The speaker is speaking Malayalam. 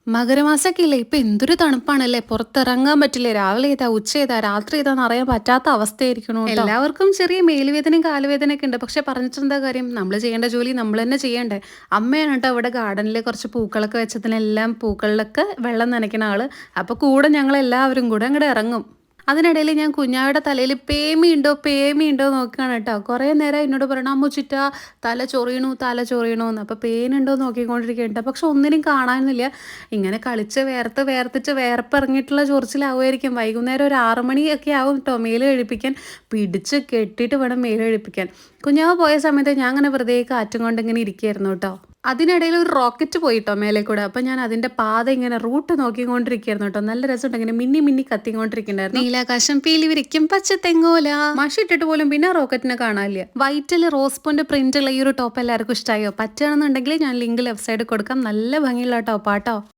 മകരമാസമൊക്കെ ഇല്ലേ ഇപ്പൊ എന്തൊരു തണുപ്പാണല്ലേ, പുറത്തിറങ്ങാൻ പറ്റില്ലേ. രാവിലെ ഏതാ, ഉച്ച ഏതാ, രാത്രി ഏതാന്ന് അറിയാൻ പറ്റാത്ത അവസ്ഥയായിരിക്കണു ട്ടോ. എല്ലാവർക്കും ചെറിയ മേലുവേദനയും കാലുവേദനയൊക്കെ ഉണ്ട്. പക്ഷെ പറഞ്ഞിട്ടെന്താ കാര്യം, നമ്മൾ ചെയ്യേണ്ട ജോലി നമ്മൾ തന്നെ ചെയ്യണ്ടേ. അമ്മയാണ് കേട്ടോ അവിടെ ഗാർഡനിൽ കുറച്ച് പൂക്കളൊക്കെ വെച്ചതിനെല്ലാം പൂക്കളിലൊക്കെ വെള്ളം നനയ്ക്കണ ആള്. അപ്പൊ കൂടെ ഞങ്ങൾ എല്ലാവരും കൂടെ അങ്ങോട്ട് ഇറങ്ങും. അതിനിടയിൽ ഞാൻ കുഞ്ഞാവിടെ തലയിൽ പേമിയുണ്ടോ നോക്കുകയാണ് കേട്ടോ. കുറേ നേരം എന്നോട് പറയണം, അമ്മു ചുറ്റാ തല ചൊറിയണു എന്ന്. അപ്പോൾ പേനുണ്ടോ നോക്കിക്കൊണ്ടിരിക്കുന്നുണ്ട്. പക്ഷെ ഒന്നിനും കാണാനൊന്നുമില്ല. ഇങ്ങനെ കളിച്ച് വേർത്തിട്ട് വേർപ്പിറങ്ങിയിട്ടുള്ള ചൊറിച്ചിലാവുമായിരിക്കും. വൈകുന്നേരം ഒരു 6 മണിയൊക്കെ ആവും കേട്ടോ മേല് കഴിപ്പിക്കാൻ. പിടിച്ച് കെട്ടിയിട്ട് വേണം മേല് കഴിപ്പിക്കാൻ. കുഞ്ഞാവ് പോയ സമയത്ത് ഞാൻ അങ്ങനെ വെറുതെ കാറ്റും കൊണ്ട് ഇങ്ങനെ ഇരിക്കുകയായിരുന്നു കേട്ടോ. അതിനിടയിൽ ഒരു റോക്കറ്റ് പോയിട്ടോ മേലെ കൂടെ. അപ്പം ഞാൻ അതിൻ്റെ പാത ഇങ്ങനെ റൂട്ട് നോക്കിക്കൊണ്ടിരിക്കുകയായിരുന്നു കേട്ടോ. നല്ല രസമുണ്ട്, ഇങ്ങനെ മിന്നി മിന്നി കത്തിക്കൊണ്ടിരിക്കുന്നുണ്ടായിരുന്നു. നീലാകാശം പീലി വിരിക്കും പച്ച തെങ്ങോല. മഷി ഇട്ടിട്ട് പോലും പിന്നെ റോക്കറ്റിനെ കാണാനില്ല. വൈറ്റിൽ റോസ് പൂന്റെ പ്രിന്റ് ഉള്ള ഈ ഒരു ടോപ്പ് എല്ലാവർക്കും ഇഷ്ടമായോ? പറ്റുകയാണെന്നുണ്ടെങ്കിൽ ഞാൻ ലിങ്ക് ലെഫ്റ്റ് സൈഡ് കൊടുക്കാം. നല്ല ഭംഗിയുള്ള ടോപ്പാട്ടോ.